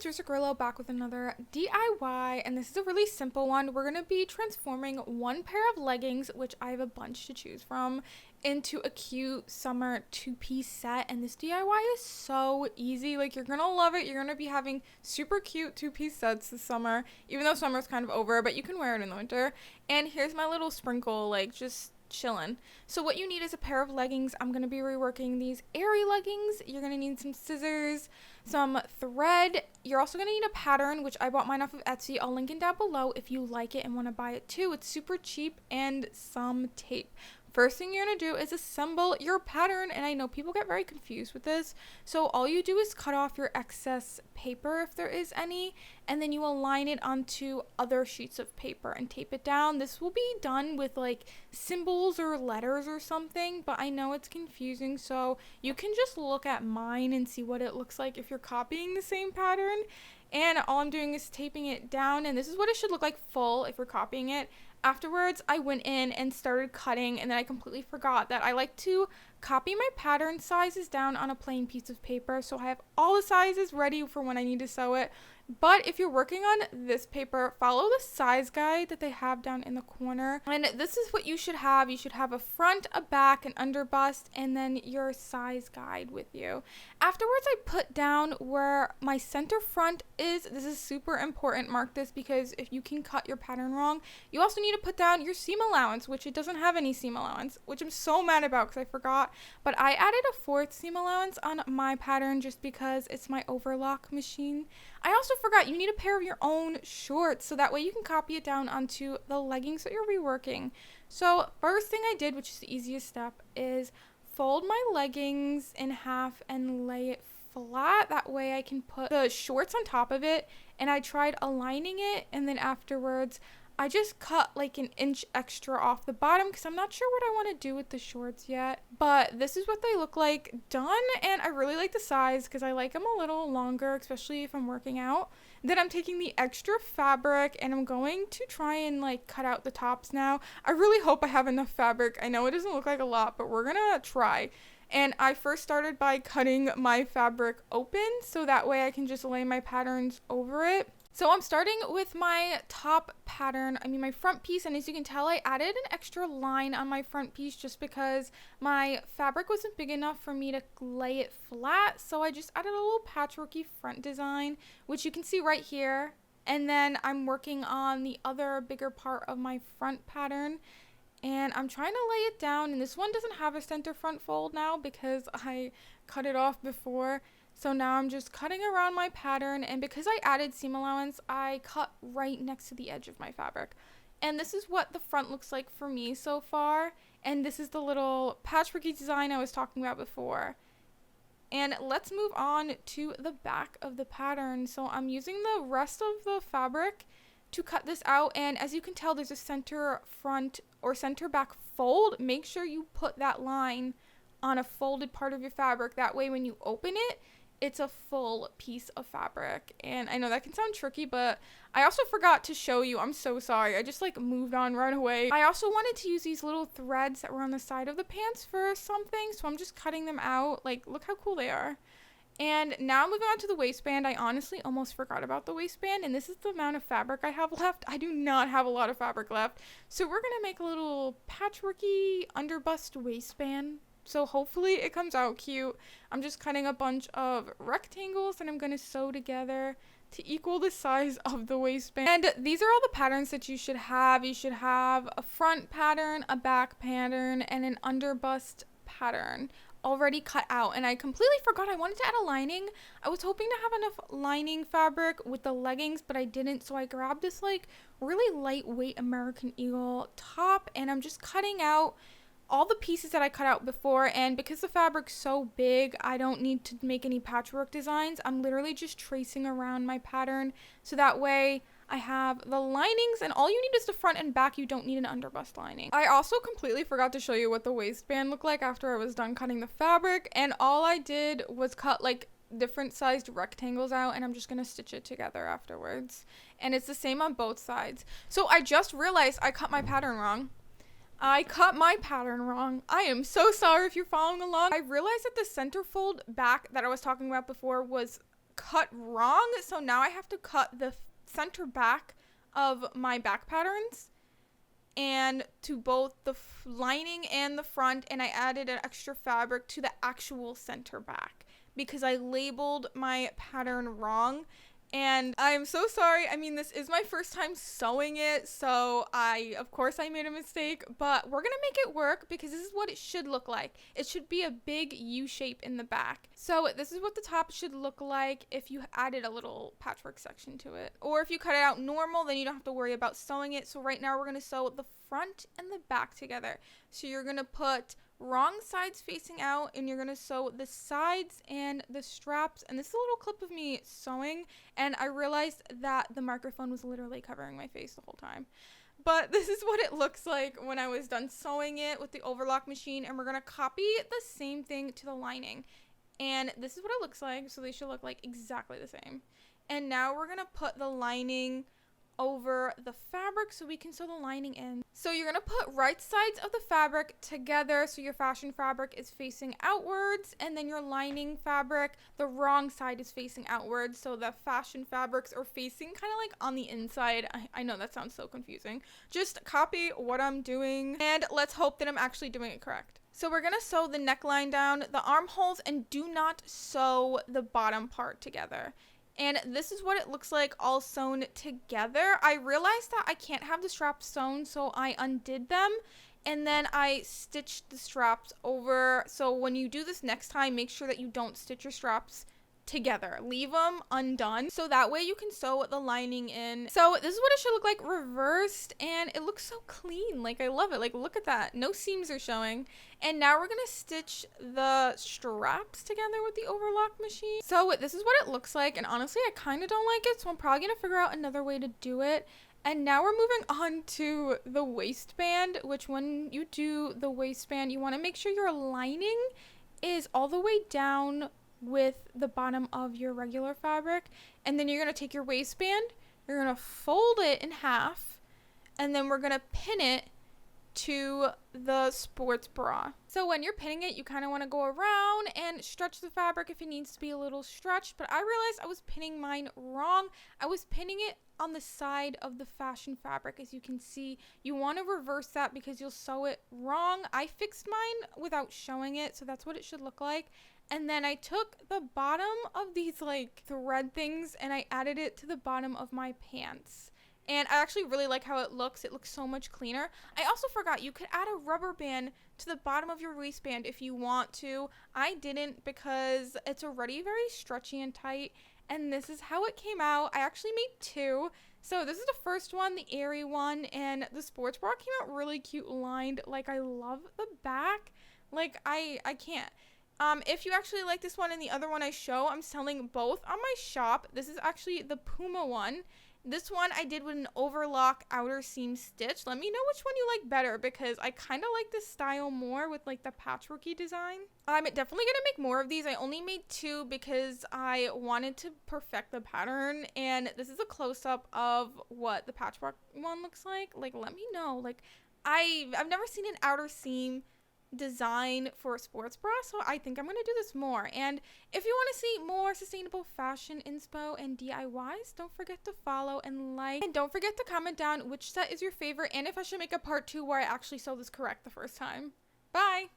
it's Risa Grillo back with another DIY, and this is a really simple one. We're going to be transforming one pair of leggings, which I have a bunch to choose from, into a cute summer two-piece set. And this DIY is so easy. Like, you're going to love it. You're going to be having super cute two-piece sets this summer, even though summer's kind of over, but you can wear it in the winter. And here's my little sprinkle, like, just chilling. So what you need is a pair of leggings. I'm going to be reworking these airy leggings. You're going to need some scissors, some thread. You're also going to need a pattern, which I bought mine off of Etsy. I'll link it down below if you like it and want to buy it too. It's super cheap, and some tape. First thing you're going to do is assemble your pattern, and I know people get very confused with this. So all you do is cut off your excess paper if there is any, and then you align it onto other sheets of paper and tape it down. This will be done with like symbols or letters or something, but I know it's confusing, so you can just look at mine and see what it looks like if you're copying the same pattern. And all I'm doing is taping it down, and this is what it should look like full if you're copying it. Afterwards, I went in and started cutting, and then I completely forgot that I like to copy my pattern sizes down on a plain piece of paper, so I have all the sizes ready for when I need to sew it. But if you're working on this paper, follow the size guide that they have down in the corner. And this is what you should have. You should have a front, a back, an under bust, and then your size guide with you. Afterwards, I put down where my center front is. This is super important. Mark this, because if you can cut your pattern wrong, you also need to put down your seam allowance, which it doesn't have any seam allowance, which I'm so mad about because I forgot. But I added a 4th seam allowance on my pattern just because it's my overlock machine. I also forgot you need a pair of your own shorts, so that way you can copy it down onto the leggings that you're reworking. So first thing I did, which is the easiest step, is fold my leggings in half and lay it flat. That way I can put the shorts on top of it, and I tried aligning it, and then afterwards I just cut like an inch extra off the bottom because I'm not sure what I want to do with the shorts yet. But this is what they look like done, and I really like the size because I like them a little longer, especially if I'm working out. Then I'm taking the extra fabric and I'm going to try and like cut out the tops now. I really hope I have enough fabric. I know it doesn't look like a lot, but we're gonna try. And I first started by cutting my fabric open so that way I can just lay my patterns over it. So I'm starting with my top pattern, my front piece, and as you can tell, I added an extra line on my front piece just because my fabric wasn't big enough for me to lay it flat, so I just added a little patchworky front design, which you can see right here, and then I'm working on the other bigger part of my front pattern, and I'm trying to lay it down, and this one doesn't have a center front fold now because I cut it off before. So now I'm just cutting around my pattern, and because I added seam allowance, I cut right next to the edge of my fabric. And this is what the front looks like for me so far, and this is the little patchworky design I was talking about before. And let's move on to the back of the pattern. So I'm using the rest of the fabric to cut this out, and as you can tell, there's a center front or center back fold. Make sure you put that line on a folded part of your fabric. That way when you open it, it's a full piece of fabric. And I know that can sound tricky, but I also forgot to show you. I'm so sorry. I just like moved on right away. I also wanted to use these little threads that were on the side of the pants for something, so I'm just cutting them out. Like, look how cool they are. And now moving on to the waistband. I honestly almost forgot about the waistband, and this is the amount of fabric I have left. I do not have a lot of fabric left. So we're gonna make a little patchworky underbust waistband. So hopefully it comes out cute. I'm just cutting a bunch of rectangles and I'm going to sew together to equal the size of the waistband. And these are all the patterns that you should have. You should have a front pattern, a back pattern, and an underbust pattern already cut out. And I completely forgot I wanted to add a lining. I was hoping to have enough lining fabric with the leggings, but I didn't. So I grabbed this like really lightweight American Eagle top, and I'm just cutting out all the pieces that I cut out before. And because the fabric's so big, I don't need to make any patchwork designs. I'm literally just tracing around my pattern, so that way I have the linings, and all you need is the front and back. You don't need an underbust lining. I also completely forgot to show you what the waistband looked like after I was done cutting the fabric, and all I did was cut like different sized rectangles out, and I'm just gonna stitch it together afterwards. And it's the same on both sides. So I just realized I cut my pattern wrong. I cut my pattern wrong. I am so sorry if you're following along. I realized that the center fold back that I was talking about before was cut wrong. So now I have to cut the center back of my back patterns and to both the lining and the front, and I added an extra fabric to the actual center back because I labeled my pattern wrong. And I'm so sorry. I mean, this is my first time sewing it, so of course I made a mistake, but we're gonna make it work because this is what it should look like. It should be a big U shape in the back. So this is what the top should look like if you added a little patchwork section to it. Or if you cut it out normal, then you don't have to worry about sewing it. So right now we're gonna sew the front and the back together. So you're gonna put wrong sides facing out, and you're gonna sew the sides and the straps. And this is a little clip of me sewing, and I realized that the microphone was literally covering my face the whole time. But this is what it looks like when I was done sewing it with the overlock machine, and we're gonna copy the same thing to the lining. And this is what it looks like, so they should look like exactly the same. And now we're gonna put the lining over the fabric so we can sew the lining in. So you're gonna put right sides of the fabric together, so your fashion fabric is facing outwards, and then your lining fabric, the wrong side is facing outwards, so the fashion fabrics are facing kind of like on the inside. I know that sounds so confusing. Just copy what I'm doing, and let's hope that I'm actually doing it correct. So we're gonna sew the neckline down, the armholes, and do not sew the bottom part together. And this is what it looks like all sewn together. I realized that I can't have the straps sewn, so I undid them and then I stitched the straps over. So when you do this next time, make sure that you don't stitch your straps together. Leave them undone so that way you can sew the lining in. So this is what it should look like reversed, and it looks so clean. Like, I love it. Like, look at that. No seams are showing. And now we're gonna stitch the straps together with the overlock machine. So this is what it looks like, and honestly I kind of don't like it, so I'm probably gonna figure out another way to do it. And now we're moving on to the waistband, which when you do the waistband, you want to make sure your lining is all the way down with the bottom of your regular fabric. And then you're going to take your waistband, you're going to fold it in half, and then we're going to pin it to the sports bra. So when you're pinning it, you kind of want to go around and stretch the fabric if it needs to be a little stretched, but I realized I was pinning mine wrong. I was pinning it on the side of the fashion fabric. As you can see, you want to reverse that because you'll sew it wrong. I fixed mine without showing it, so that's what it should look like. And then I took the bottom of these like thread things and I added it to the bottom of my pants. And I actually really like how it looks. It looks so much cleaner. I also forgot you could add a rubber band to the bottom of your waistband if you want to. I didn't because it's already very stretchy and tight. And this is how it came out. I actually made two. So this is the first one, the airy one. And the sports bra came out really cute lined. Like, I love the back. Like, I can't. If you actually like this one and the other one I show, I'm selling both on my shop. This is actually the Puma one. This one I did with an overlock outer seam stitch. Let me know which one you like better because I kind of like this style more with like the patchworky design. I'm definitely going to make more of these. I only made two because I wanted to perfect the pattern, and this is a close-up of what the patchwork one looks like. Like, let me know. Like, I've never seen an outer seam design for a sports bra, so I think I'm going to do this more. And if you want to see more sustainable fashion inspo and DIYs, don't forget to follow and like, and don't forget to comment down which set is your favorite and if I should make a part 2 where I actually sew this correct the first time. Bye!